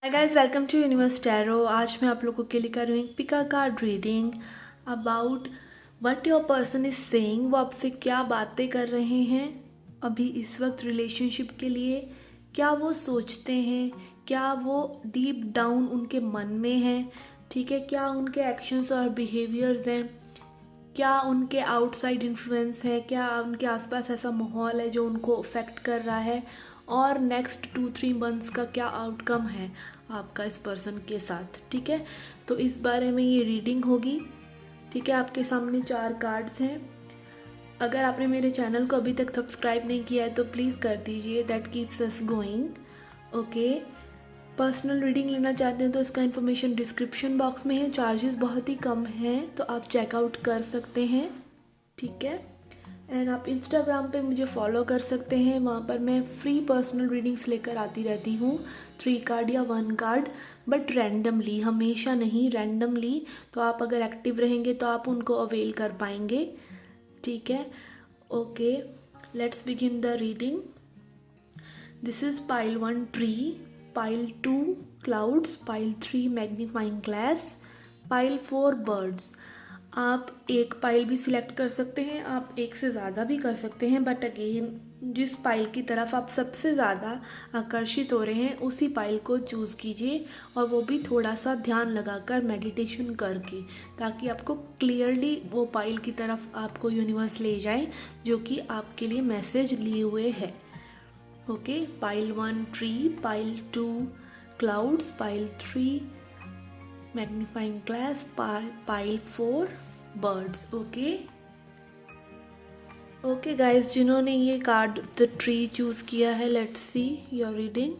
Hi guys, welcome to universe tarot. आज मैं आप लोगों के लिए कर रही हूँ pick a card reading about what your person is saying. वो आपसे क्या बातें कर रहे हैं अभी इस वक्त रिलेशनशिप के लिए, क्या वो सोचते हैं, क्या वो डीप डाउन उनके मन में है, ठीक है, क्या उनके एक्शंस और बिहेवियर्स हैं, क्या उनके आउटसाइड इन्फ्लुएंस है, क्या उनके आसपास ऐसा माहौल है जो उनको अफेक्ट कर रहा है, और नेक्स्ट 2-3 मंथ्स का क्या आउटकम है आपका इस पर्सन के साथ। ठीक है, तो इस बारे में ये रीडिंग होगी। ठीक है, आपके सामने 4 कार्ड्स हैं। अगर आपने मेरे चैनल को अभी तक सब्सक्राइब नहीं किया है तो प्लीज़ कर दीजिए, that keeps us going. Okay, personal reading लेना चाहते हैं तो इसका इन्फॉर्मेशन डिस्क्रिप्शन बॉक्स में है। चार्जेस बहुत ही कम हैं तो आप चेकआउट कर सकते हैं। ठीक है, एंड आप इंस्टाग्राम पे मुझे फॉलो कर सकते हैं, वहाँ पर मैं फ्री पर्सनल रीडिंग्स लेकर आती रहती हूँ, 3 कार्ड या 1 कार्ड, बट रैंडमली, हमेशा नहीं, रैंडमली। तो आप अगर एक्टिव रहेंगे तो आप उनको अवेल कर पाएंगे। ठीक है, okay, let's begin the reading. This is pile 1 tree, pile 2 clouds, pile 3 magnifying glass, pile 4 birds. आप एक पाइल भी सिलेक्ट कर सकते हैं, आप एक से ज़्यादा भी कर सकते हैं, बट अगेन जिस पाइल की तरफ आप सबसे ज़्यादा आकर्षित हो रहे हैं उसी पाइल को चूज़ कीजिए, और वो भी थोड़ा सा ध्यान लगाकर मेडिटेशन करके, ताकि आपको क्लियरली वो पाइल की तरफ आपको यूनिवर्स ले जाए जो कि आपके लिए मैसेज लिए हुए है। Okay, pile 1 tree, pile 2 clouds, pile 3 magnifying glass, pile 4 birds. Okay okay guys, जिन्होंने ये कार्ड द ट्री चूज किया है, let's see your reading.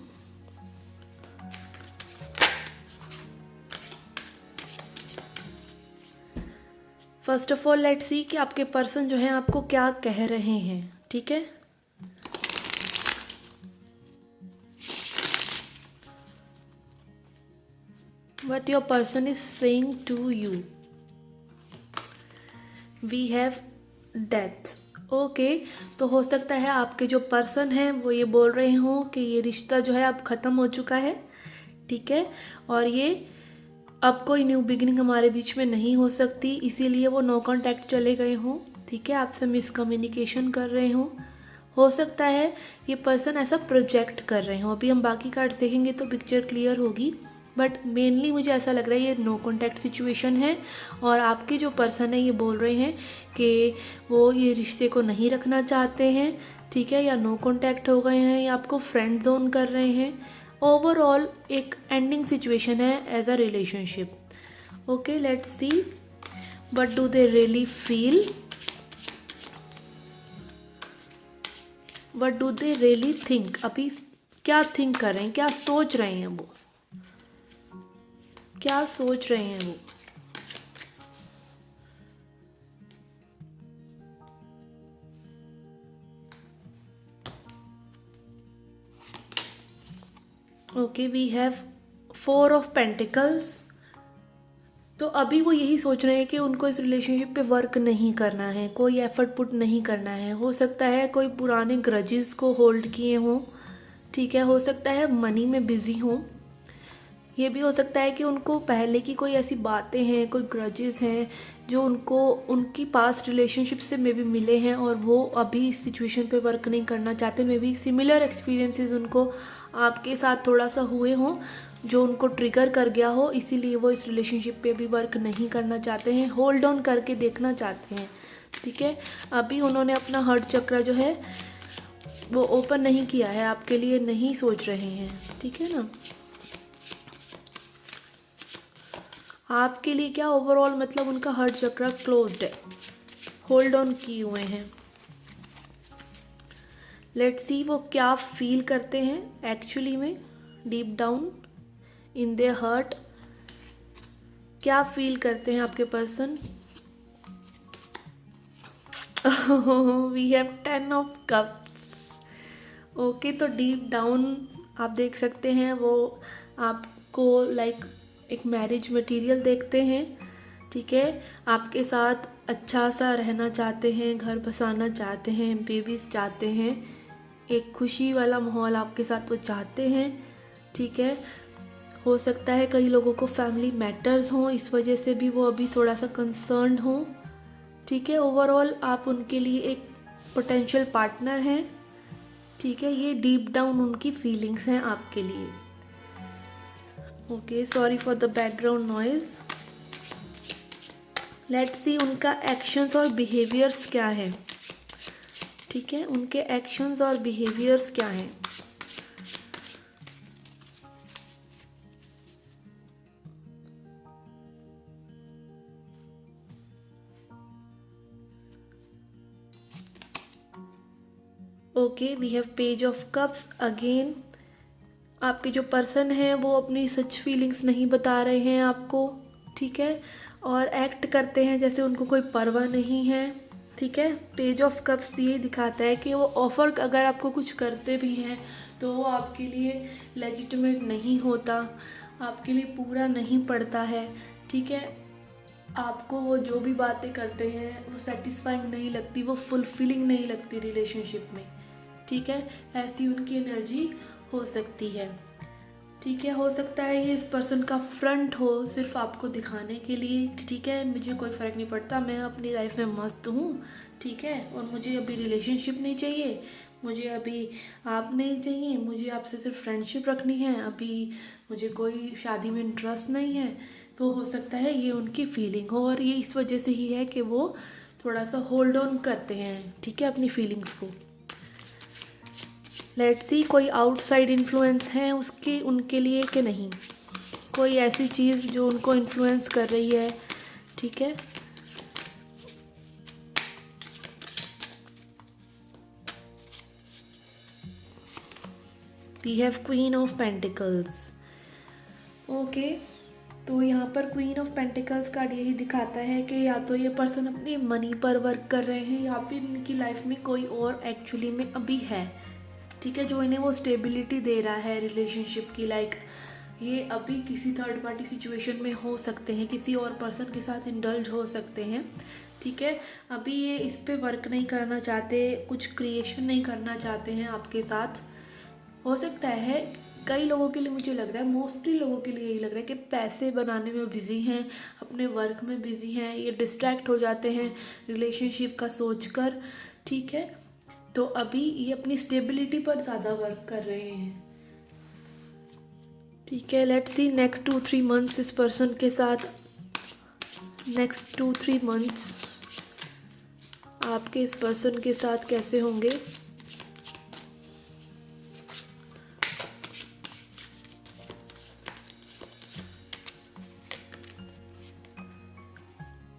First of all let's see कि आपके पर्सन जो है आपको क्या कह रहे हैं। ठीक है, what your person is saying to you. We have death. Okay, तो हो सकता है आपके जो पर्सन हैं वो ये बोल रहे हों कि ये रिश्ता जो है अब ख़त्म हो चुका है। ठीक है, और ये अब कोई न्यू बिगिनिंग हमारे बीच में नहीं हो सकती, इसीलिए वो नो कांटेक्ट चले गए हों। ठीक है, आपसे मिसकम्युनिकेशन कर रहे हों। हो सकता है ये पर्सन ऐसा प्रोजेक्ट कर रहे हों। अभी हम बाकी कार्ड्स देखेंगे तो पिक्चर क्लियर होगी, बट मेनली मुझे ऐसा लग रहा है ये नो कॉन्टैक्ट सिचुएशन है, और आपके जो पर्सन है ये बोल रहे हैं कि वो ये रिश्ते को नहीं रखना चाहते हैं। ठीक है, या नो कॉन्टैक्ट हो गए हैं, या आपको फ्रेंड जोन कर रहे हैं। ओवरऑल एक एंडिंग सिचुएशन है as a relationship. Okay, let's see what do they really feel, what do they really think. अभी क्या थिंक कर रहे हैं, क्या सोच रहे हैं वो, क्या सोच रहे हैं वो। Okay, we have 4 of pentacles. तो अभी वो यही सोच रहे हैं कि उनको इस रिलेशनशिप पे वर्क नहीं करना है, कोई एफर्ट पुट नहीं करना है। हो सकता है कोई पुराने ग्रजेस को होल्ड किए हों। ठीक है, हो सकता है मनी में बिजी हों। ये भी हो सकता है कि उनको पहले की कोई ऐसी बातें हैं, कोई ग्रजेस हैं जो उनको उनकी पास्ट रिलेशनशिप से मे बी मिले हैं, और वो अभी इस सिचुएशन पे वर्क नहीं करना चाहते। मे बी सिमिलर एक्सपीरियंसेस उनको आपके साथ थोड़ा सा हुए हों जो उनको ट्रिगर कर गया हो, इसीलिए वो इस रिलेशनशिप पे भी वर्क नहीं करना चाहते हैं, होल्ड ऑन करके देखना चाहते हैं। ठीक है, अभी उन्होंने अपना हार्ट चक्र जो है वो ओपन नहीं किया है, आपके लिए नहीं सोच रहे हैं। ठीक है ना, आपके लिए क्या ओवरऑल मतलब उनका हार्ट चक्र क्लोज्ड है, होल्ड ऑन किए हुए हैं। लेट्स सी वो क्या फील करते हैं एक्चुअली में, deep down in their heart, क्या फील करते हैं आपके person. We have 10 of cups. Okay, तो डीप डाउन आप देख सकते हैं वो आपको लाइक एक मैरिज मटेरियल देखते हैं। ठीक है, आपके साथ अच्छा सा रहना चाहते हैं, घर बसाना चाहते हैं, बेबीज चाहते हैं, एक खुशी वाला माहौल आपके साथ वो चाहते हैं। ठीक है, हो सकता है कई लोगों को फैमिली मैटर्स हों, इस वजह से भी वो अभी थोड़ा सा कंसर्न्ड हों। ठीक है, ओवरऑल आप उनके लिए एक पोटेंशियल पार्टनर हैं। ठीक है, ये डीप डाउन उनकी फीलिंग्स हैं आपके लिए। Okay, sorry for the background noise. Let's see उनका एक्शंस और बिहेवियर्स क्या है। ठीक है, उनके एक्शंस और बिहेवियर्स क्या हैं। Okay, we have page of cups again. आपके जो पर्सन है वो अपनी सच फीलिंग्स नहीं बता रहे हैं आपको। ठीक है, और एक्ट करते हैं जैसे उनको कोई परवाह नहीं है। ठीक है, पेज ऑफ कप्स ये दिखाता है कि वो ऑफ़र अगर आपको कुछ करते भी हैं तो वो आपके लिए लेजिटिमेट नहीं होता, आपके लिए पूरा नहीं पड़ता है। ठीक है, आपको वो जो भी बातें करते हैं वो सेटिस्फाइंग नहीं लगती, वो फुलफिलिंग नहीं लगती रिलेशनशिप में। ठीक है, ऐसी उनकी एनर्जी हो सकती है। ठीक है, हो सकता है ये इस पर्सन का फ्रंट हो सिर्फ आपको दिखाने के लिए। ठीक है, मुझे कोई फ़र्क नहीं पड़ता, मैं अपनी लाइफ में मस्त हूँ। ठीक है, और मुझे अभी रिलेशनशिप नहीं चाहिए, मुझे अभी आप नहीं चाहिए, मुझे आपसे सिर्फ फ्रेंडशिप रखनी है, अभी मुझे कोई शादी में इंटरेस्ट नहीं है। तो हो सकता है ये उनकी फीलिंग हो, और ये इस वजह से ही है कि वो थोड़ा सा होल्ड ऑन करते हैं। ठीक है, अपनी फीलिंग्स को। लेट्स सी कोई आउटसाइड इन्फ्लुएंस है उसके उनके लिए कि नहीं, कोई ऐसी चीज़ जो उनको इन्फ्लुएंस कर रही है। ठीक है, we have queen of pentacles. Okay, तो यहाँ पर क्वीन ऑफ पेंटिकल्स कार्ड यही दिखाता है कि या तो ये पर्सन अपनी मनी पर वर्क कर रहे हैं या फिर इनकी लाइफ में कोई और एक्चुअली में अभी है। ठीक है, जो इन्हें वो स्टेबिलिटी दे रहा है रिलेशनशिप की। लाइक ये अभी किसी थर्ड पार्टी सिचुएशन में हो सकते हैं, किसी और पर्सन के साथ इंडल्ज हो सकते हैं। ठीक है, अभी ये इस पे वर्क नहीं करना चाहते, कुछ क्रिएशन नहीं करना चाहते हैं आपके साथ। हो सकता है कई लोगों के लिए, मुझे लग रहा है मोस्टली लोगों के लिए यही लग रहा है कि पैसे बनाने में बिजी हैं, अपने वर्क में बिजी हैं, ये डिस्ट्रैक्ट हो जाते हैं रिलेशनशिप का सोचकर। ठीक है, तो अभी ये अपनी स्टेबिलिटी पर ज़्यादा वर्क कर रहे हैं। ठीक है, लेट्स सी नेक्स्ट 2-3 मंथ्स इस पर्सन के साथ, नेक्स्ट 2-3 मंथ्स आपके इस पर्सन के साथ कैसे होंगे।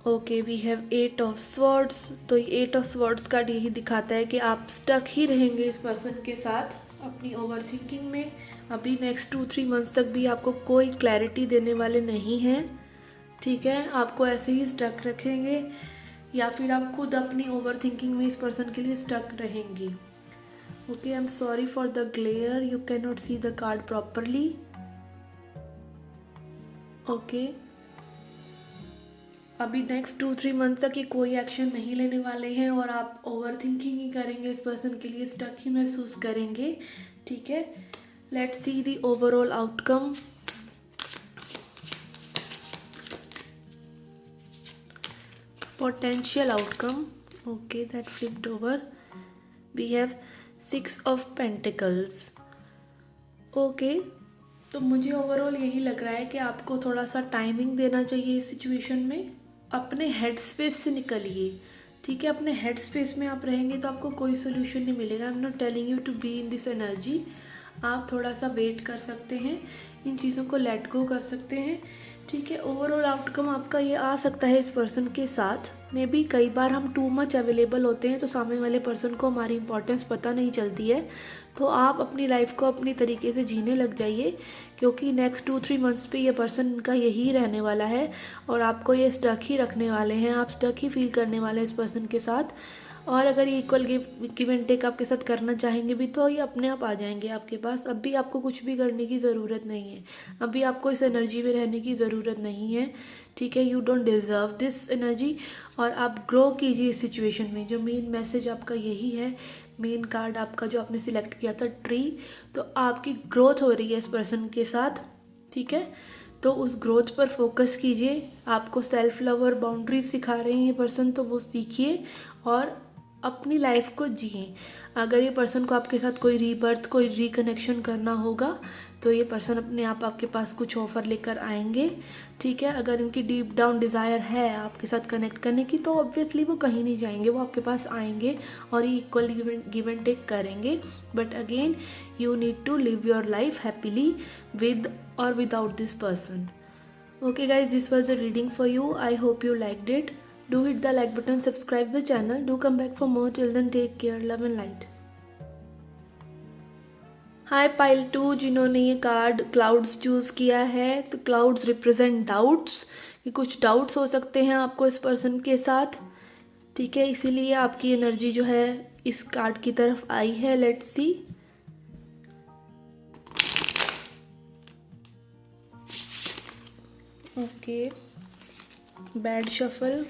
Okay, we have 8 of swords. तो 8 ऑफ स्वॉर्ड्स का यही दिखाता है कि आप स्टक ही रहेंगे इस पर्सन के साथ अपनी ओवर थिंकिंग में। अभी नेक्स्ट 2-3 मंथ्स तक भी आपको कोई क्लैरिटी देने वाले नहीं हैं। ठीक है, आपको ऐसे ही स्टक रखेंगे या फिर आप खुद अपनी ओवर थिंकिंग में इस पर्सन के लिए स्टक रहेंगी। Okay, I am sorry for the glare, you can not see the card properly. Okay, अभी नेक्स्ट 2-3 मंथ तक ये कोई एक्शन नहीं लेने वाले हैं और आप ओवर थिंकिंग ही करेंगे, इस पर्सन के लिए स्टक ही महसूस करेंगे। ठीक है, let's see the overall outcome. Potential outcome. Okay, that flipped over. We have 6 of pentacles. Okay, तो मुझे ओवरऑल यही लग रहा है कि आपको थोड़ा सा टाइमिंग देना चाहिए इस सिचुएशन में। अपने हेड स्पेस से निकलिए। ठीक है, अपने हेड स्पेस में आप रहेंगे तो आपको कोई सोल्यूशन नहीं मिलेगा। I am not telling you to be in this energy. आप थोड़ा सा वेट कर सकते हैं, इन चीज़ों को लेट गो कर सकते हैं। ठीक है, ओवरऑल आउटकम आपका ये आ सकता है इस पर्सन के साथ। मे बी कई बार हम टू मच अवेलेबल होते हैं तो सामने वाले पर्सन को हमारी इंपॉर्टेंस पता नहीं चलती है। तो आप अपनी लाइफ को अपनी तरीके से जीने लग जाइए, क्योंकि नेक्स्ट 2-3 मंथ्स पे ये पर्सन का यही रहने वाला है और आपको ये स्टक ही रखने वाले हैं। आप स्टक ही फील करने वाले हैं इस पर्सन के साथ। और अगर ये इक्वल गिव एंड टेक आपके साथ करना चाहेंगे भी तो ये अपने आप आ जाएंगे आपके पास। अभी आपको कुछ भी करने की ज़रूरत नहीं है, अभी आपको इस एनर्जी में रहने की ज़रूरत नहीं है। ठीक है, you don't deserve this energy. और आप ग्रो कीजिए इस सिचुएशन में। जो मेन मैसेज आपका यही है, मेन कार्ड आपका जो आपने सिलेक्ट किया था ट्री, तो आपकी ग्रोथ हो रही है इस पर्सन के साथ। ठीक है। तो उस ग्रोथ पर फोकस कीजिए। आपको सेल्फ लव और बाउंड्रीज सिखा रहे हैं ये पर्सन, तो वो सीखिए और अपनी लाइफ को जिए। अगर ये पर्सन को आपके साथ कोई रीबर्थ, कोई रिकनेक्शन करना होगा तो ये पर्सन अपने आप आपके पास कुछ ऑफ़र लेकर आएंगे, ठीक है। अगर इनकी डीप डाउन डिज़ायर है आपके साथ कनेक्ट करने की तो ऑब्वियसली वो कहीं नहीं जाएंगे, वो आपके पास आएंगे और ये इक्वली गिव एंड टेक करेंगे। But again you need to live your life happily with or without this person. Okay guys, this was a reading for you. I hope you liked it. Do hit the like button, subscribe the channel. Do come back for more. Till then, take care, love and light. Hi pile 2 जिन्होंने ये card clouds choose किया है, तो clouds represent doubts, कि कुछ doubts हो सकते हैं आपको इस पर्सन के साथ, ठीक है। इसीलिए आपकी एनर्जी जो है इस कार्ड की तरफ आई है। Let's see. Okay, bad shuffle.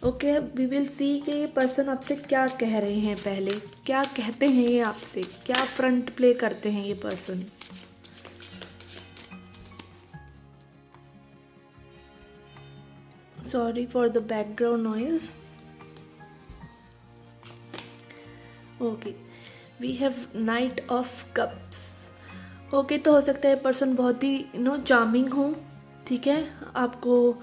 Okay, we will see कि ये पर्सन आपसे क्या कह रहे हैं, पहले क्या कहते हैं ये आपसे, क्या फ्रंट प्ले करते हैं ये person. Sorry for the background noise. Okay, we have knight of cups. Okay, तो हो सकता है पर्सन बहुत ही चार्मिंग हो, ठीक है। आपको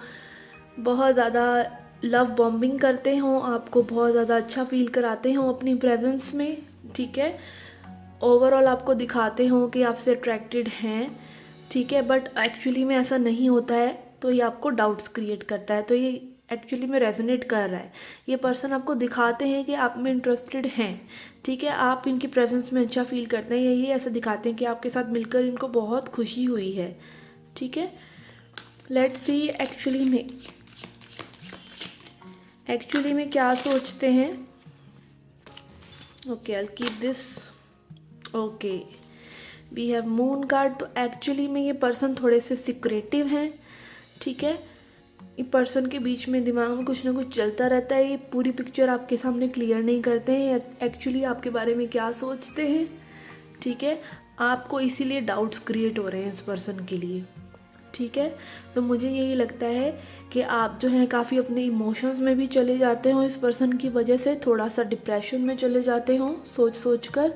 बहुत ज़्यादा लव बॉम्बिंग करते हों, आपको बहुत ज़्यादा अच्छा फील कराते हों अपनी प्रेजेंस में, ठीक है। ओवरऑल आपको दिखाते हों कि आपसे अट्रैक्टेड हैं, ठीक है। बट एक्चुअली में ऐसा नहीं होता है, तो ये आपको डाउट्स क्रिएट करता है। तो ये एक्चुअली में रेजोनेट कर रहा है। ये पर्सन आपको दिखाते हैं कि आप में इंटरेस्टेड हैं, ठीक है। आप इनकी प्रेजेंस में अच्छा फील करते हैं, यही ऐसा दिखाते हैं कि आपके साथ मिलकर इनको बहुत खुशी हुई है, ठीक है। लेट्स सी एक्चुअली में क्या सोचते हैं। Okay, I keep this. Okay, we have moon card. तो एक्चुअली में ये पर्सन थोड़े से सिक्रेटिव हैं, ठीक है। ये पर्सन के बीच में दिमाग में कुछ ना कुछ चलता रहता है, ये पूरी पिक्चर आपके सामने क्लियर नहीं करते हैं एक्चुअली आपके बारे में क्या सोचते हैं, ठीक है। आपको इसीलिए डाउट्स क्रिएट हो रहे हैं इस पर्सन के लिए, ठीक है। तो मुझे यही लगता है कि आप जो हैं काफ़ी अपने इमोशंस में भी चले जाते हो इस पर्सन की वजह से, थोड़ा सा डिप्रेशन में चले जाते हो सोच कर,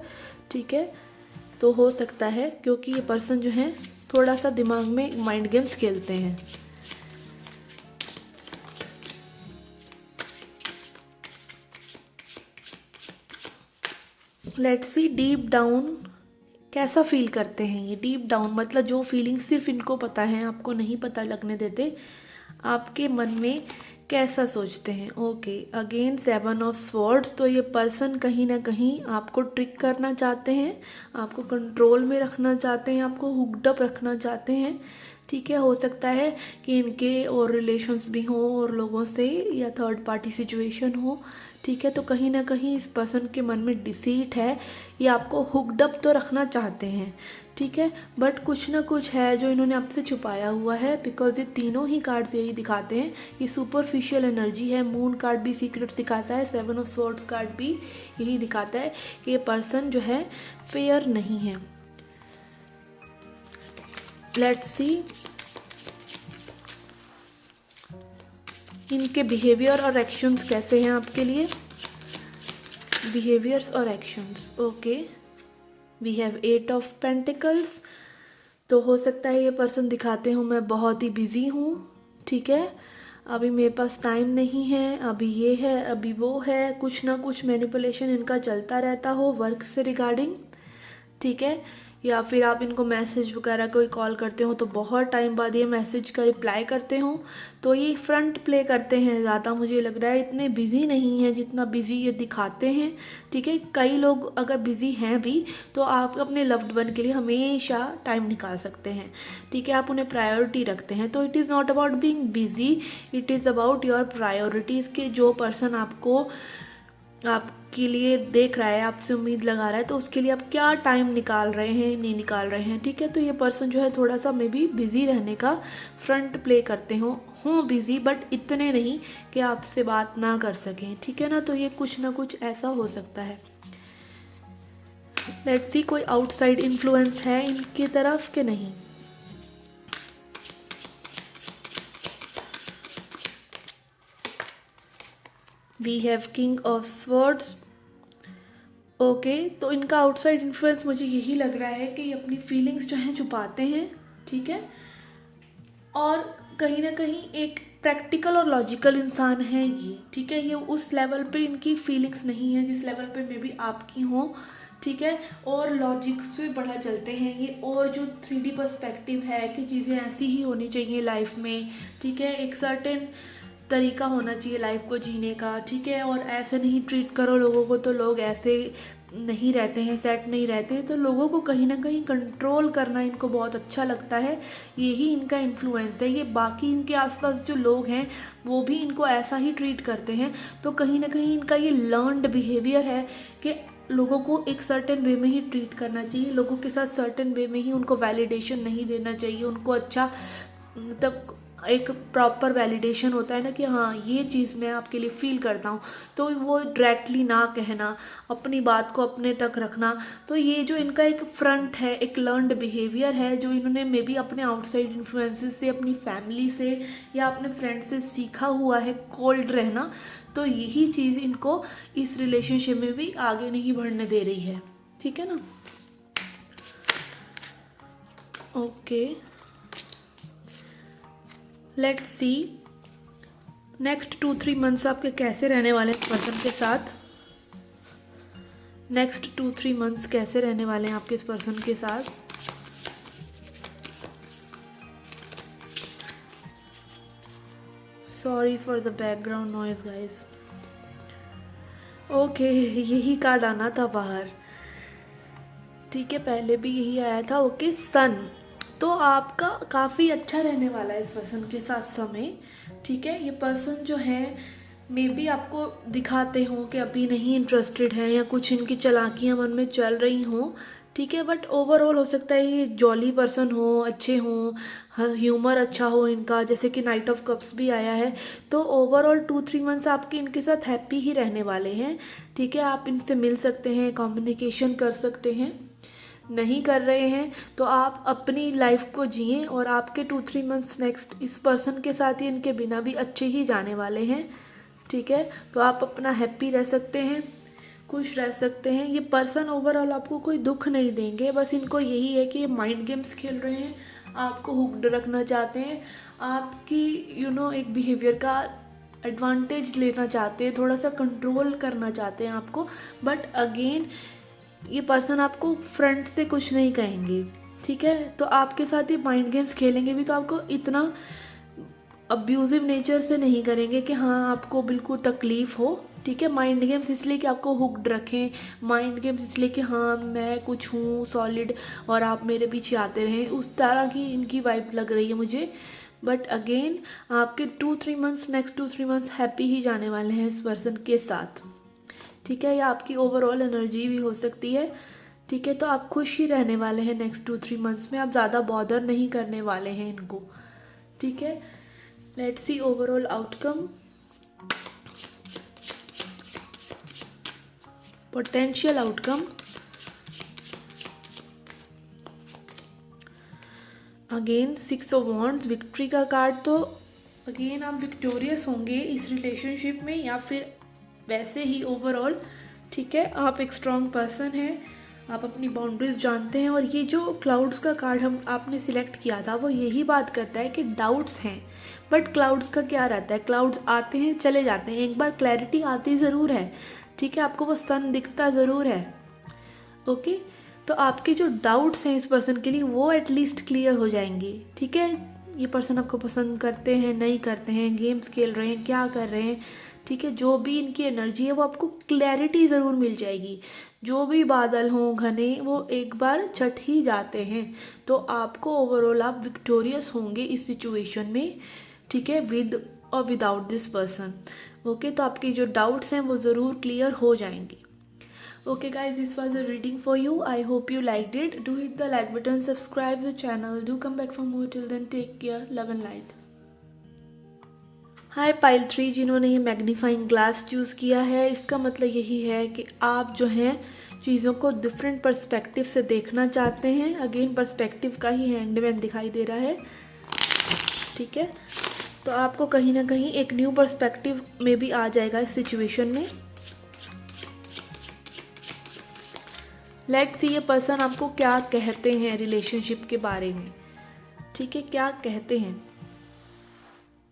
ठीक है। तो हो सकता है क्योंकि ये पर्सन जो है थोड़ा सा दिमाग में माइंड गेम्स खेलते हैं। लेट्स सी डीप डाउन कैसा फील करते हैं ये। डीप डाउन मतलब जो फीलिंग सिर्फ इनको पता है, आपको नहीं पता लगने देते, आपके मन में कैसा सोचते हैं। Okay, again 7 of swords. तो ये पर्सन कहीं ना कहीं आपको ट्रिक करना चाहते हैं, आपको कंट्रोल में रखना चाहते हैं, आपको हुक्ड अप रखना चाहते हैं, ठीक है। हो सकता है कि इनके और रिलेशंस भी हों और लोगों से, या थर्ड पार्टी सिचुएशन हो, ठीक है। तो कहीं ना कहीं इस पर्सन के मन में डिसीट है, ये आपको हुक्ड अप तो रखना चाहते हैं, ठीक है। बट कुछ ना कुछ है जो इन्होंने आपसे छुपाया हुआ है, बिकॉज ये तीनों ही कार्ड्स यही दिखाते हैं। ये सुपरफिशियल एनर्जी है। मून कार्ड भी सीक्रेट दिखाता है, 7 ऑफ स्वॉर्ड्स कार्ड भी यही दिखाता है कि ये पर्सन जो है फेयर नहीं है। लेट्स सी इनके बिहेवियर और एक्शंस कैसे हैं आपके लिए। बिहेवियर्स और actions. Okay, we have 8 of pentacles. तो हो सकता है ये पर्सन दिखाते हो मैं बहुत ही बिजी हूँ, ठीक है। अभी मेरे पास टाइम नहीं है, अभी ये है, अभी वो है, कुछ ना कुछ मैनिपुलेशन इनका चलता रहता हो वर्क से रिगार्डिंग, ठीक है। या फिर आप इनको मैसेज वगैरह कोई कॉल करते हो तो बहुत टाइम बाद ये मैसेज का रिप्लाई करते हो, तो ये फ्रंट प्ले करते हैं ज़्यादा। मुझे लग रहा है इतने बिजी नहीं हैं जितना बिजी ये दिखाते हैं, ठीक है। कई लोग अगर बिजी हैं भी तो आप अपने लव्ड वन के लिए हमेशा टाइम निकाल सकते हैं, ठीक है। आप उन्हें प्रायोरिटी रखते हैं। तो it is not about being busy, it is about your priorities के जो पर्सन आपके लिए देख रहा है, आपसे उम्मीद लगा रहा है, तो उसके लिए आप क्या टाइम निकाल रहे हैं, नहीं निकाल रहे हैं, ठीक है। तो ये पर्सन जो है थोड़ा सा मे बी बिजी रहने का फ्रंट प्ले करते हों बिजी, बट इतने नहीं कि आपसे बात ना कर सकें, ठीक है ना। तो ये कुछ ना कुछ ऐसा हो सकता है। लेट्स सी कोई आउटसाइड इन्फ्लुएंस है इनकी तरफ कि नहीं। We have king of swords. Okay, तो इनका आउटसाइड इन्फ्लुएंस मुझे यही लग रहा है कि ये अपनी फीलिंग्स जो हैं छुपाते हैं, ठीक है, और कहीं ना कहीं एक प्रैक्टिकल और लॉजिकल इंसान है ये, ठीक है। ये उस लेवल पे इनकी फीलिंग्स नहीं है जिस लेवल पे मे बी आपकी हो, ठीक है, और लॉजिक से बढ़ा चलते हैं ये, और जो 3D पर्सपेक्टिव है कि चीज़ें ऐसी ही होनी चाहिए लाइफ में, ठीक है, एक सर्टेन तरीका होना चाहिए लाइफ को जीने का, ठीक है, और ऐसे नहीं ट्रीट करो लोगों को तो लोग ऐसे नहीं रहते हैं, सेट नहीं रहते हैं, तो लोगों को कहीं ना कहीं कंट्रोल करना इनको बहुत अच्छा लगता है। यही इनका इन्फ्लुएंस है। ये बाकी इनके आसपास जो लोग हैं वो भी इनको ऐसा ही ट्रीट करते हैं, तो कहीं ना कहीं इनका ये लर्नड बिहेवियर है कि लोगों को एक सर्टेन वे में ही ट्रीट करना चाहिए, लोगों के साथ सर्टेन वे में ही उनको वैलिडेशन नहीं देना चाहिए, उनको अच्छा मतलब एक प्रॉपर वैलिडेशन होता है ना कि हाँ ये चीज़ मैं आपके लिए फील करता हूँ, तो वो डायरेक्टली ना कहना, अपनी बात को अपने तक रखना। तो ये जो इनका एक फ्रंट है, एक लर्नड बिहेवियर है जो इन्होंने मे बी अपने आउटसाइड इन्फ्लुएंसेस से, अपनी फैमिली से या अपने फ्रेंड से सीखा हुआ है कोल्ड रहना, तो यही चीज़ इनको इस रिलेशनशिप में भी आगे नहीं बढ़ने दे रही है, ठीक है ना। Okay, let's see next 2-3 months आपके कैसे रहने वाले हैं इस पर्सन के साथ। नेक्स्ट 2-3 मंथ्स कैसे रहने वाले हैं आपके इस पर्सन के साथ। Sorry for the background noise guys. Okay, यही कार्ड आना था बाहर, ठीक है, पहले भी यही आया था। ओके, सन, तो आपका काफ़ी अच्छा रहने वाला है इस पर्सन के साथ समय, ठीक है। ये पर्सन जो है मे बी आपको दिखाते हों कि अभी नहीं इंटरेस्टेड हैं या कुछ इनकी चालाकियाँ मन में चल रही हों, ठीक है, बट ओवरऑल हो सकता है ये जॉली पर्सन हो, अच्छे हों, ह्यूमर अच्छा हो इनका, जैसे कि नाइट ऑफ कप्स भी आया है। तो ओवरऑल 2-3 मंथ्स आपके इनके साथ हैप्पी ही रहने वाले हैं, ठीक है। आप इनसे मिल सकते हैं, कम्युनिकेशन कर सकते हैं, नहीं कर रहे हैं तो आप अपनी लाइफ को जिएं, और आपके 2-3 मंथ्स नेक्स्ट इस पर्सन के साथ ही इनके बिना भी अच्छे ही जाने वाले हैं, ठीक है। तो आप अपना हैप्पी रह सकते हैं, खुश रह सकते हैं। ये पर्सन ओवरऑल आपको कोई दुख नहीं देंगे, बस इनको यही है कि ये माइंड गेम्स खेल रहे हैं, आपको हुक्ड रखना चाहते हैं, आपकी एक बिहेवियर का एडवांटेज लेना चाहते हैं, थोड़ा सा कंट्रोल करना चाहते हैं आपको, बट अगेन ये पर्सन आपको फ्रंट से कुछ नहीं कहेंगे, ठीक है। तो आपके साथ ही माइंड गेम्स खेलेंगे भी तो आपको इतना अब्यूजिव नेचर से नहीं करेंगे कि हाँ आपको बिल्कुल तकलीफ़ हो, ठीक है। माइंड गेम्स इसलिए कि आपको हुक्ड रखें, माइंड गेम्स इसलिए कि हाँ मैं कुछ हूँ सॉलिड और आप मेरे पीछे आते रहें, उस तरह की इनकी वाइब लग रही है मुझे। बट अगेन आपके 2-3 मंथ्स, नेक्स्ट 2-3 मंथ्स हैप्पी ही जाने वाले हैं इस पर्सन के साथ, ठीक है। या आपकी ओवरऑल एनर्जी भी हो सकती है, ठीक है। तो आप खुश ही रहने वाले हैं नेक्स्ट 2-3 मंथ्स में, आप ज़्यादा बॉदर नहीं करने वाले हैं इनको, ठीक है। Let's C overall outcome, potential outcome. Again 6 of wands, victory का कार्ड। तो अगेन आप विक्टोरियस होंगे इस रिलेशनशिप में या फिर वैसे ही ओवरऑल, ठीक है। आप एक स्ट्रॉन्ग पर्सन हैं, आप अपनी बाउंड्रीज जानते हैं, और ये जो क्लाउड्स का कार्ड आपने सिलेक्ट किया था वो यही बात करता है कि डाउट्स हैं, बट क्लाउड्स का क्या रहता है, क्लाउड्स आते हैं चले जाते हैं, एक बार क्लैरिटी आती ज़रूर है, ठीक है, आपको वो सन दिखता ज़रूर है, ओके। तो आपके जो डाउट्स हैं इस पर्सन के लिए वो एटलीस्ट क्लियर हो जाएंगे, ठीक है। ये पर्सन आपको पसंद करते हैं, नहीं करते हैं, गेम्स खेल रहे हैं, क्या कर रहे हैं, ठीक है, जो भी इनकी एनर्जी है वो आपको क्लैरिटी ज़रूर मिल जाएगी। जो भी बादल हों घने वो एक बार छट ही जाते हैं, तो आपको ओवरऑल आप विक्टोरियस होंगे इस सिचुएशन में, ठीक है, विद और विदाउट दिस पर्सन, ओके। तो आपके जो डाउट्स हैं वो ज़रूर क्लियर हो जाएंगे। Okay guys, this was a reading for you. I hope you liked it. Do hit the like button, subscribe the channel. Do come back for more. Till then, take care. Love and light. Hi pile 3, जिन्होंने ये magnifying glass choose किया है, इसका मतलब यही है कि आप जो हैं चीज़ों को डिफरेंट पर्सपेक्टिव से देखना चाहते हैं। अगेन पर्सपेक्टिव का ही हैंडमैन दिखाई दे रहा है, ठीक है। तो आपको कहीं ना कहीं एक न्यू पर्सपेक्टिव में भी आ जाएगा इस सिचुएशन में। लेट्स सी ये पर्सन आपको क्या कहते हैं रिलेशनशिप के बारे में, ठीक है, क्या कहते हैं।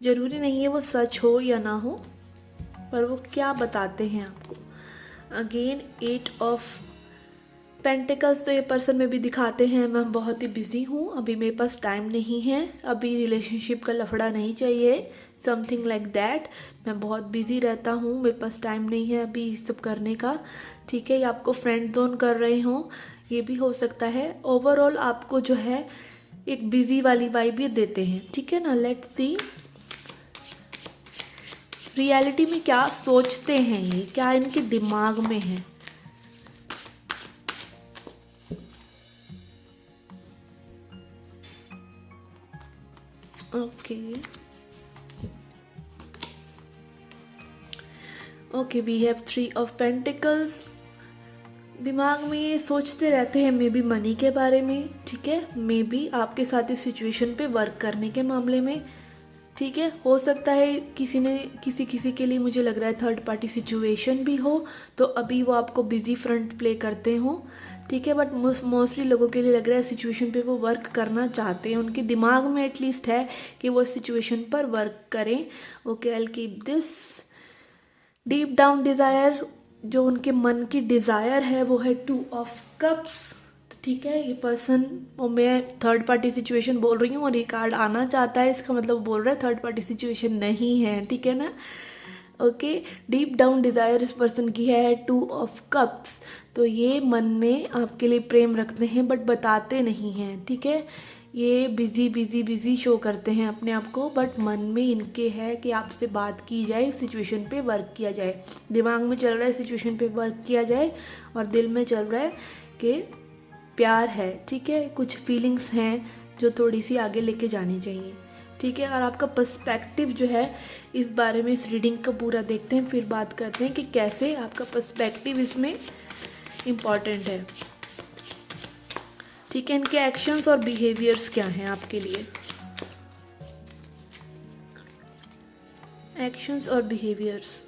ज़रूरी नहीं है वो सच हो या ना हो, पर वो क्या बताते हैं आपको। अगेन 8 ऑफ पेंटिकल्स, तो ये पर्सन में भी दिखाते हैं मैं बहुत ही बिजी हूँ, अभी मेरे पास टाइम नहीं है, अभी रिलेशनशिप का लफड़ा नहीं चाहिए, समथिंग लाइक दैट। मैं बहुत बिजी रहता हूँ, मेरे पास टाइम नहीं है अभी सब करने का, ठीक है। या आपको फ्रेंड जोन कर रहे हों, ये भी हो सकता है। ओवरऑल आपको जो है एक बिजी वाली वाइब भी देते हैं, ठीक है ना। लेट्स सी रियलिटी में क्या सोचते हैं ये, क्या इनके दिमाग में है। Okay we have 3 of pentacles. दिमाग में ये सोचते रहते हैं मे बी मनी के बारे में, ठीक है, मे बी आपके साथ इस सिचुएशन पे वर्क करने के मामले में, ठीक है। हो सकता है किसी के लिए मुझे लग रहा है थर्ड पार्टी सिचुएशन भी हो, तो अभी वो आपको बिजी फ्रंट प्ले करते हो, ठीक है। बट मोस्टली लोगों के लिए लग रहा है सिचुएशन पे वो वर्क करना चाहते हैं, उनके दिमाग में एटलीस्ट है कि वो सिचुएशन पर वर्क करें। Okay I will keep this. Deep down desire, जो उनके मन की डिज़ायर है वो है 2 ऑफ कप्स, ठीक है। ये पर्सन, और मैं थर्ड पार्टी सिचुएशन बोल रही हूँ और ये कार्ड आना चाहता है, इसका मतलब बोल रहा है थर्ड पार्टी सिचुएशन नहीं है, ठीक है ना। ओके डीप डाउन डिज़ायर इस पर्सन की है 2 ऑफ कप्स। तो ये मन में आपके लिए प्रेम रखते हैं बट बताते नहीं हैं, ठीक है। ये बिजी शो करते हैं अपने आप को, बट मन में इनके है कि आपसे बात की जाए, सिचुएशन पे वर्क किया जाए। दिमाग में चल रहा है सिचुएशन पे वर्क किया जाए, और दिल में चल रहा है कि प्यार है, ठीक है। कुछ फीलिंग्स हैं जो थोड़ी सी आगे लेके जानी चाहिए, ठीक है। और आपका पर्सपेक्टिव जो है इस बारे में इस रीडिंग का पूरा देखते हैं, फिर बात करते हैं कि कैसे आपका पर्सपेक्टिव इसमें इम्पॉर्टेंट है, ठीक है। इनके एक्शंस और बिहेवियर्स क्या हैं आपके लिए, एक्शंस और behaviours.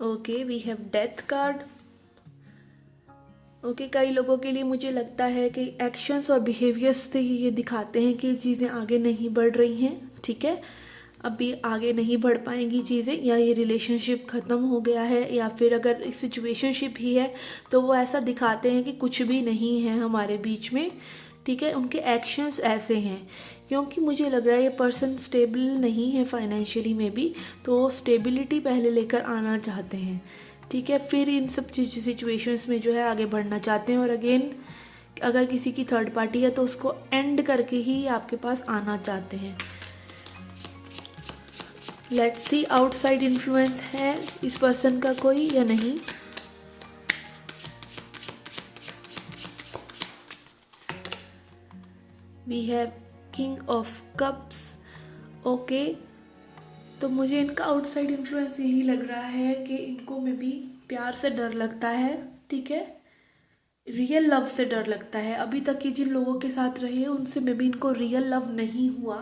Okay we have death card. Okay कई लोगों के लिए मुझे लगता है कि एक्शंस और बिहेवियर्स से ही ये दिखाते हैं कि चीज़ें आगे नहीं बढ़ रही हैं, ठीक है। अभी आगे नहीं बढ़ पाएंगी चीज़ें, या ये रिलेशनशिप ख़त्म हो गया है, या फिर अगर सिचुएशनशिप ही है तो वो ऐसा दिखाते हैं कि कुछ भी नहीं है हमारे बीच में, ठीक है। उनके एक्शंस ऐसे हैं, क्योंकि मुझे लग रहा है ये पर्सन स्टेबल नहीं है फाइनेंशियली में भी, तो वो स्टेबिलिटी पहले लेकर आना चाहते हैं, ठीक है। फिर इन सब सिचुएशंस में जो है आगे बढ़ना चाहते हैं। और अगेन अगर किसी की थर्ड पार्टी है तो उसको एंड करके ही आपके पास आना चाहते हैं। लेट्स सी आउटसाइड इन्फ्लुएंस है इस पर्सन का कोई या नहीं। We have king of cups. Okay तो मुझे इनका आउटसाइड इन्फ्लुएंस यही लग रहा है कि इनको में भी प्यार से डर लगता है, ठीक है। रियल लव से डर लगता है। अभी तक ये जिन लोगों के साथ रहे उनसे में भी इनको रियल लव नहीं हुआ,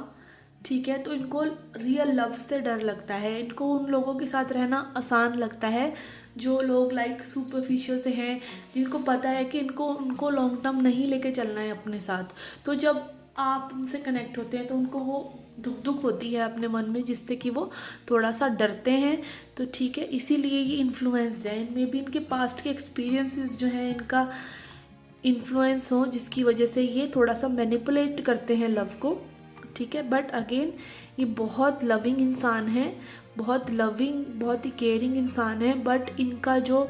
ठीक है। तो इनको रियल लव से डर लगता है। इनको उन लोगों के साथ रहना आसान लगता है जो लोग लाइक सुपरफिशियल से हैं, जिनको पता है कि उनको लॉन्ग टर्म नहीं लेके चलना है अपने साथ। तो जब आप उनसे कनेक्ट होते हैं तो उनको वो दुख होती है अपने मन में, जिससे कि वो थोड़ा सा डरते हैं। तो ठीक है, इसीलिए ये इन्फ्लुएंस्ड है। इनमें भी इनके पास्ट के एक्सपीरियंसेस जो हैं इनका इन्फ्लुएंस हो, जिसकी वजह से ये थोड़ा सा मैनिपुलेट करते हैं लव को, ठीक है। बट अगेन ये बहुत लविंग इंसान है, बहुत लविंग, बहुत ही केयरिंग इंसान है। बट इनका जो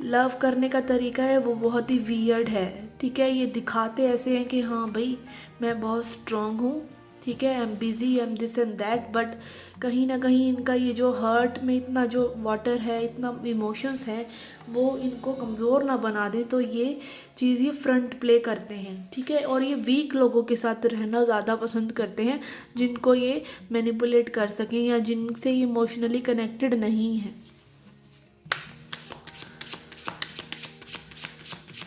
लव करने का तरीका है वो बहुत ही वियर्ड है, ठीक है। ये दिखाते ऐसे हैं कि हाँ भाई मैं बहुत स्ट्रॉन्ग हूँ, ठीक है, I am busy, I am this and that, but कहीं ना कहीं इनका ये जो हर्ट में इतना जो वाटर है, इतना इमोशंस है, वो इनको कमज़ोर ना बना दे, तो ये चीज़ ये फ्रंट प्ले करते हैं। ठीक है, और ये वीक लोगों के साथ रहना ज़्यादा पसंद करते हैं, जिनको ये मैनिपुलेट कर सकें या जिनसे ये इमोशनली कनेक्टेड नहीं है।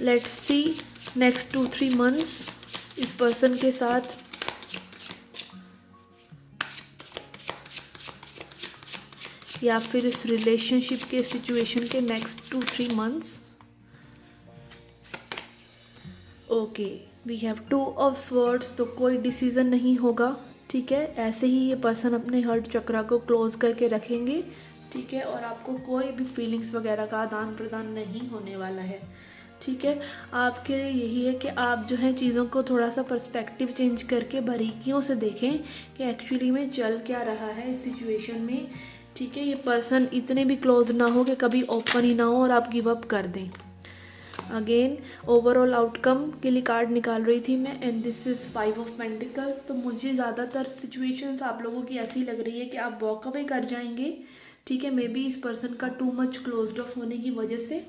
लेट्स सी नेक्स्ट 2-3 मंथ्स इस पर्सन के साथ या फिर इस रिलेशनशिप के सिचुएशन के next 2-3 months. Okay, we have 2 of swords, तो कोई डिसीज़न नहीं होगा। ठीक है, ऐसे ही ये पर्सन अपने हर्ट चक्रा को क्लोज करके रखेंगे। ठीक है, और आपको कोई भी फीलिंग्स वगैरह का आदान प्रदान नहीं होने वाला है। ठीक है, आपके लिए यही है कि आप जो है चीज़ों को थोड़ा सा पर्सपेक्टिव चेंज करके बारीकियों से देखें कि एक्चुअली में चल क्या रहा है इस सिचुएशन में। ठीक है, ये पर्सन इतने भी क्लोज ना हो कि कभी ओपन ही ना हो और आप गिव अप कर दें। अगेन ओवरऑल आउटकम के लिए कार्ड निकाल रही थी मैं, and this is 5 of pentacles. तो मुझे ज़्यादातर सिचुएशंस आप लोगों की ऐसी लग रही है कि आप वॉक अवे कर जाएंगे। ठीक है, मे बी इस पर्सन का टू मच क्लोज्ड ऑफ होने की वजह से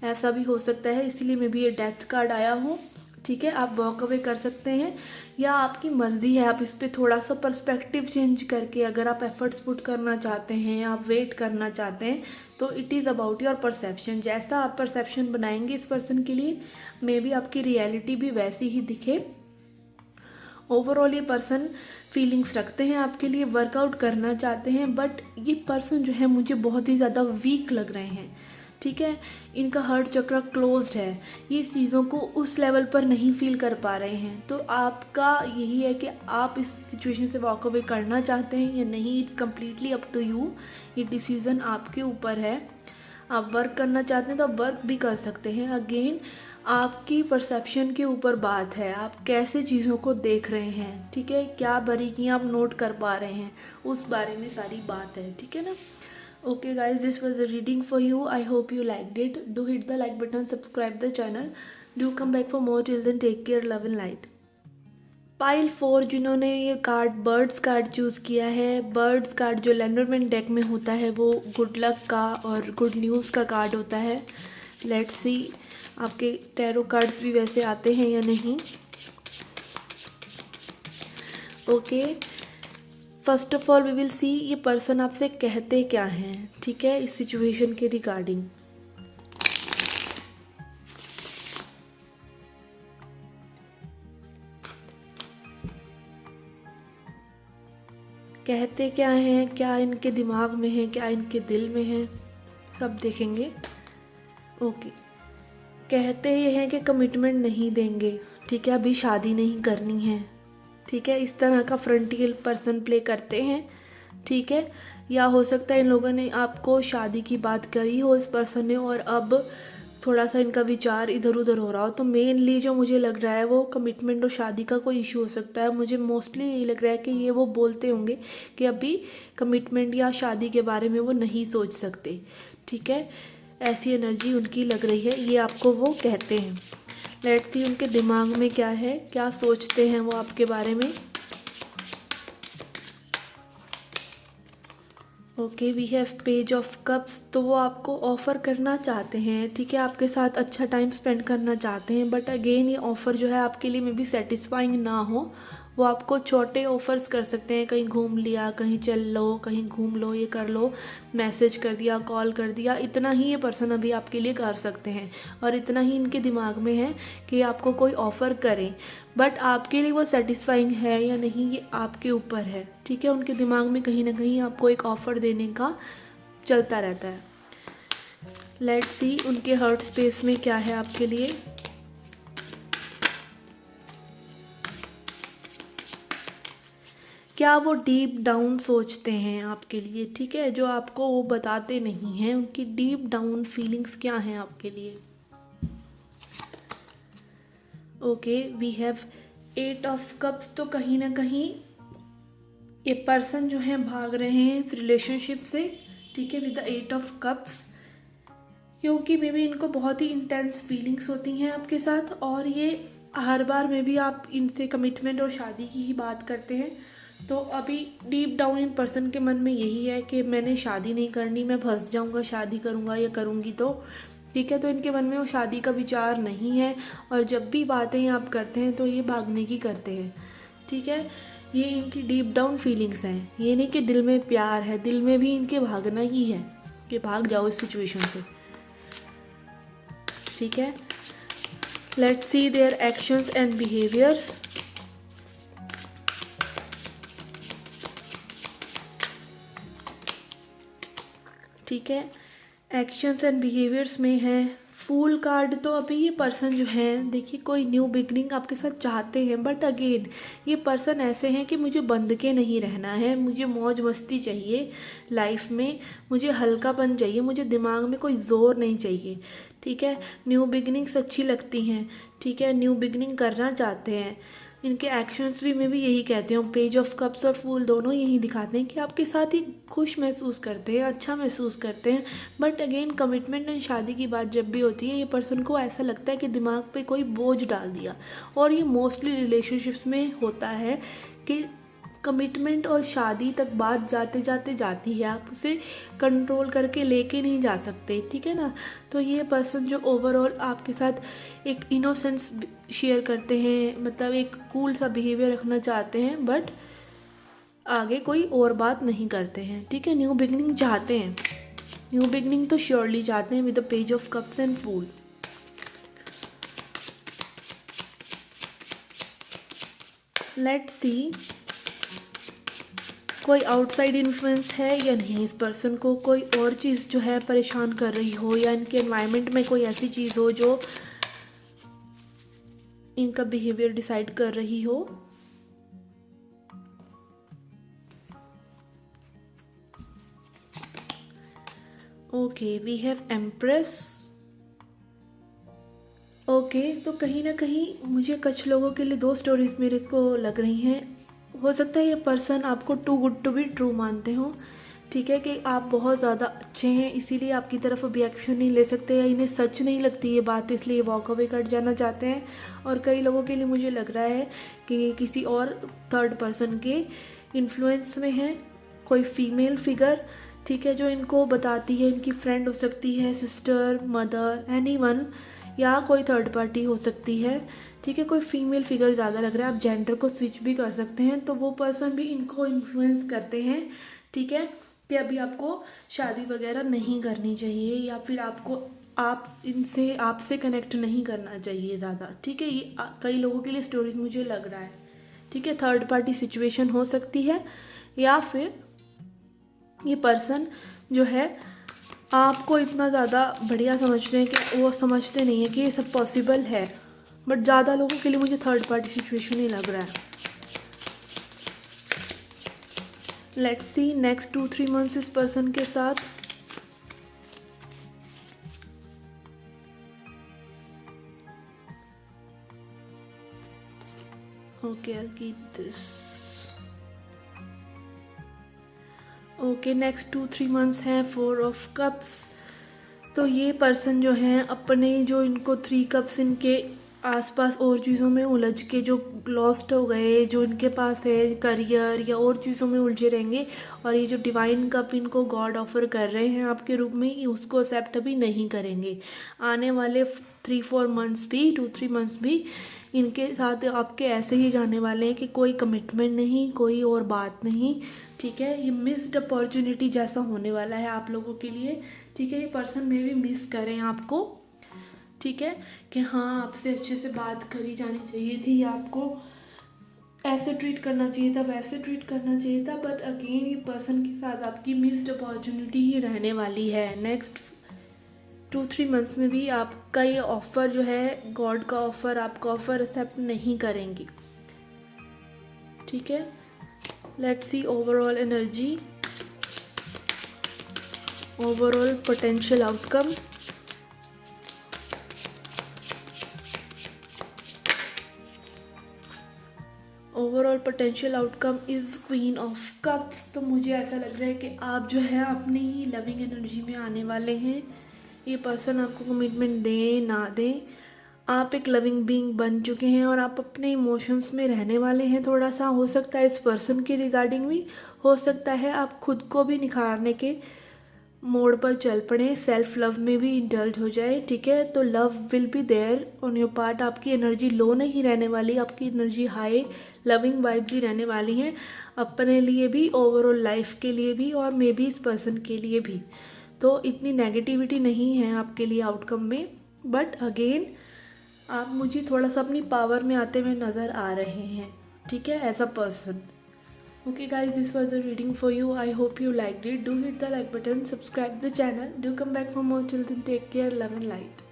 ऐसा भी हो सकता है, इसीलिए मे बी ये डेथ कार्ड आया हो। ठीक है, आप वॉक अवे कर सकते हैं या आपकी मर्ज़ी है, आप इस पर थोड़ा सा पर्सपेक्टिव चेंज करके अगर आप एफर्ट्स पुट करना चाहते हैं, आप वेट करना चाहते हैं, तो it is about your perception. जैसा आप परसेप्शन बनाएंगे इस पर्सन के लिए, मे बी आपकी रियलिटी भी वैसी ही दिखे। ओवरऑल ये पर्सन फीलिंग्स रखते हैं आपके लिए, वर्कआउट करना चाहते हैं, बट ये पर्सन जो है मुझे बहुत ही ज़्यादा वीक लग रहे हैं। ठीक है, इनका हर्ट चक्र क्लोज्ड है, ये इस चीज़ों को उस लेवल पर नहीं फील कर पा रहे हैं। तो आपका यही है कि आप इस सिचुएशन से वॉक अवे करना चाहते हैं या नहीं, it's completely up to you. ये डिसीज़न आपके ऊपर है। आप वर्क करना चाहते हैं तो आप वर्क भी कर सकते हैं। अगेन आपकी परसेप्शन के ऊपर बात है, आप कैसे चीज़ों को देख रहे हैं। ठीक है, क्या बारीकियाँ आप नोट कर पा रहे हैं, उस बारे में सारी बात है। ठीक है ना। Okay guys, this was a reading for you. I hope you liked it. Do hit the like button, subscribe the channel. Do come back for more. Till then, take care, love and light. Pile 4 जिन्होंने ये card birds card choose किया है, birds card जो लेनोरमेंट deck में होता है वो good luck का और गुड न्यूज़ का कार्ड होता है। लेट्स सी आपके टैरो कार्ड्स भी वैसे आते हैं या नहीं। Okay, first of all we will see ये पर्सन आपसे कहते क्या हैं। ठीक है, इस सिचुएशन के रिगार्डिंग। कहते क्या हैं, क्या इनके दिमाग में है, क्या इनके दिल में है, सब देखेंगे। ओके, कहते ये हैं कि कमिटमेंट नहीं देंगे। ठीक है, अभी शादी नहीं करनी है। ठीक है, इस तरह का फ्रंटियल पर्सन प्ले करते हैं। ठीक है, या हो सकता है इन लोगों ने आपको शादी की बात करी हो इस पर्सन ने, और अब थोड़ा सा इनका विचार इधर उधर हो रहा हो। तो मेनली जो मुझे लग रहा है वो कमिटमेंट और शादी का कोई इशू हो सकता है। मुझे मोस्टली यही लग रहा है कि ये वो बोलते होंगे कि अभी कमिटमेंट या शादी के बारे में वो नहीं सोच सकते। ठीक है, ऐसी एनर्जी उनकी लग रही है, ये आपको वो कहते हैं। लेट्स सी उनके दिमाग में क्या है, क्या सोचते हैं वो आपके बारे में। Okay, we have page of cups. तो वो आपको ऑफ़र करना चाहते हैं। ठीक है, आपके साथ अच्छा टाइम स्पेंड करना चाहते हैं, बट अगेन ये ऑफ़र जो है आपके लिए मे बी सेटिस्फाइंग ना हो। वो आपको छोटे ऑफ़र्स कर सकते हैं, कहीं घूम लिया, कहीं चल लो, कहीं घूम लो, ये कर लो, मैसेज कर दिया, कॉल कर दिया, इतना ही ये पर्सन अभी आपके लिए कर सकते हैं। और इतना ही इनके दिमाग में है कि आपको कोई ऑफ़र करें, बट आपके लिए वो सेटिस्फाइंग है या नहीं ये आपके ऊपर है। ठीक है, उनके दिमाग में कहीं ना कहीं आपको एक ऑफ़र देने का चलता रहता है। लेट्स सी उनके हर्ट स्पेस में क्या है आपके लिए। क्या वो डीप डाउन सोचते हैं आपके लिए। ठीक है, जो आपको वो बताते नहीं हैं, उनकी डीप डाउन फीलिंग्स क्या हैं आपके लिए। Okay, we have 8 of cups. तो कहीं ना कहीं ये पर्सन जो है भाग रहे हैं इस रिलेशनशिप से। ठीक है, विद द 8 ऑफ कप्स, क्योंकि मे बी इनको बहुत ही इंटेंस फीलिंग्स होती हैं आपके साथ, और ये हर बार में भी आप इनसे कमिटमेंट और शादी की ही बात करते हैं। तो अभी डीप डाउन इन पर्सन के मन में यही है कि मैंने शादी नहीं करनी, मैं फंस जाऊंगा शादी करूंगा या करूंगी तो, ठीक है। तो इनके मन में वो शादी का विचार नहीं है, और जब भी बातें आप करते हैं तो ये भागने की करते हैं, ठीक है। ये इनकी डीप डाउन फीलिंग्स हैं, ये नहीं कि दिल में प्यार है, दिल में भी इनके भागना ही है कि भाग जाओ इस सिचुएशन से, ठीक है। Let's C their actions and behaviours. ठीक है, एक्शंस एंड बिहेवियर्स में है फूल कार्ड। तो अभी ये पर्सन जो है, देखिए कोई न्यू बिगनिंग आपके साथ चाहते हैं, बट अगेन ये पर्सन ऐसे हैं कि मुझे बंध के नहीं रहना है, मुझे मौज मस्ती चाहिए लाइफ में, मुझे हल्कापन चाहिए, मुझे दिमाग में कोई ज़ोर नहीं चाहिए, ठीक है। न्यू बिगनिंग्स अच्छी लगती हैं, ठीक है, न्यू बिगनिंग करना चाहते हैं। इनके एक्शंस भी मैं भी यही कहती हूँ, पेज ऑफ कप्स और फूल दोनों यही दिखाते हैं कि आपके साथ ही खुश महसूस करते हैं, अच्छा महसूस करते हैं। बट अगेन कमिटमेंट एंड शादी की बात जब भी होती है, ये पर्सन को ऐसा लगता है कि दिमाग पे कोई बोझ डाल दिया। और ये मोस्टली रिलेशनशिप्स में होता है कि कमिटमेंट और शादी तक बात जाते जाते जाती है, आप उसे कंट्रोल करके लेके नहीं जा सकते, ठीक है ना। तो ये पर्सन जो ओवरऑल आपके साथ एक इनोसेंस शेयर करते हैं, मतलब एक कूल सा बिहेवियर रखना चाहते हैं, बट आगे कोई और बात नहीं करते हैं, ठीक है। न्यू बिगनिंग चाहते हैं, न्यू बिगनिंग तो श्योरली चाहते हैं with the page of cups and fool. Let's see कोई आउटसाइड इन्फ्लुएंस है या नहीं। इस पर्सन को कोई और चीज़ जो है परेशान कर रही हो, या इनके एनवायरनमेंट में कोई ऐसी चीज़ हो जो इनका बिहेवियर डिसाइड कर रही हो। Okay, we have empress. Okay, तो कहीं ना कहीं मुझे कुछ लोगों के लिए दो स्टोरीज मेरे को लग रही हैं। हो सकता है ये पर्सन आपको too good to be true मानते हो, ठीक है, कि आप बहुत ज़्यादा अच्छे हैं, इसीलिए आपकी तरफ अभी एक्शन नहीं ले सकते, या इन्हें सच नहीं लगती ये बात, इसलिए वॉक अवे कर जाना चाहते हैं। और कई लोगों के लिए मुझे लग रहा है कि किसी और थर्ड पर्सन के इन्फ्लुएंस में है, कोई फीमेल फिगर, ठीक है, जो इनको बताती है, इनकी फ्रेंड हो सकती है, सिस्टर, मदर, एनीवन, या कोई थर्ड पार्टी हो सकती है, ठीक है। कोई फीमेल फिगर ज़्यादा लग रहा है, आप जेंडर को स्विच भी कर सकते हैं। तो वो पर्सन भी इनको इन्फ्लुएंस करते हैं, ठीक है, कि अभी आपको शादी वगैरह नहीं करनी चाहिए, या फिर आपसे कनेक्ट नहीं करना चाहिए ज़्यादा, ठीक है। ये कई लोगों के लिए स्टोरीज मुझे लग रहा है, ठीक है। थर्ड पार्टी सिचुएशन हो सकती है, या फिर ये पर्सन जो है आपको इतना ज़्यादा बढ़िया समझते हैं कि वो समझते नहीं है कि ये सब पॉसिबल है। बट ज़्यादा लोगों के लिए मुझे थर्ड पार्टी सिचुएशन ही लग रहा है। लेट्स सी नेक्स्ट 2-3 मंथ्स इस पर्सन के साथ। Okay, I'll keep this. Okay, next 2-3 months हैं 4 ऑफ कप्स। तो ये पर्सन जो हैं अपने जो इनको 3 कप्स इनके आसपास और चीज़ों में उलझ के जो लॉस्ट हो गए, जो इनके पास है करियर या और चीज़ों में उलझे रहेंगे, और ये जो डिवाइन कप इनको गॉड ऑफर कर रहे हैं आपके रूप में, उसको एक्सेप्ट अभी नहीं करेंगे। आने वाले 3-4 मंथ्स भी, 2-3 मंथ्स भी इनके साथ आपके ऐसे ही जाने वाले हैं कि कोई कमिटमेंट नहीं, कोई और बात नहीं, ठीक है। ये मिस्ड अपॉर्चुनिटी जैसा होने वाला है आप लोगों के लिए, ठीक है। ये पर्सन में भी मिस करें आपको, ठीक है, कि हाँ आपसे अच्छे से बात करी जानी चाहिए थी, आपको ऐसे ट्रीट करना चाहिए था, वैसे ट्रीट करना चाहिए था। बट अगेन ये पर्सन के साथ आपकी मिस्ड अपॉर्चुनिटी ही रहने वाली है। नेक्स्ट 2-3 मंथ्स में भी आपका ये ऑफ़र जो है, गॉड का ऑफ़र, आपका ऑफ़र एक्सेप्ट नहीं करेंगी, ठीक है। Let's C overall energy, overall potential outcome. Overall potential outcome is queen of cups. तो मुझे ऐसा लग रहा है कि आप जो है अपनी ही लविंग एनर्जी में आने वाले हैं। ये पर्सन आपको कमिटमेंट दें ना दें, आप एक लविंग बीइंग बन चुके हैं और आप अपने इमोशंस में रहने वाले हैं। थोड़ा सा हो सकता है इस पर्सन के रिगार्डिंग भी, हो सकता है आप खुद को भी निखारने के मोड पर चल पड़े, सेल्फ लव में भी इंडल्ज हो जाए, ठीक है। तो love will be there on your part. आपकी एनर्जी लो नहीं रहने वाली, आपकी एनर्जी हाई लविंग वाइब्स ही रहने वाली हैं, अपने लिए भी, ओवरऑल लाइफ के लिए भी, और मे बी इस पर्सन के लिए भी। तो इतनी नेगेटिविटी नहीं है आपके लिए आउटकम में, बट अगेन आप मुझे थोड़ा सा अपनी पावर में आते हुए नज़र आ रहे हैं, ठीक है, as a person. Okay guys, this was a reading for you. I hope you liked it. Do hit the like button, subscribe the channel. Do come back for more. Till then, take care, love and light.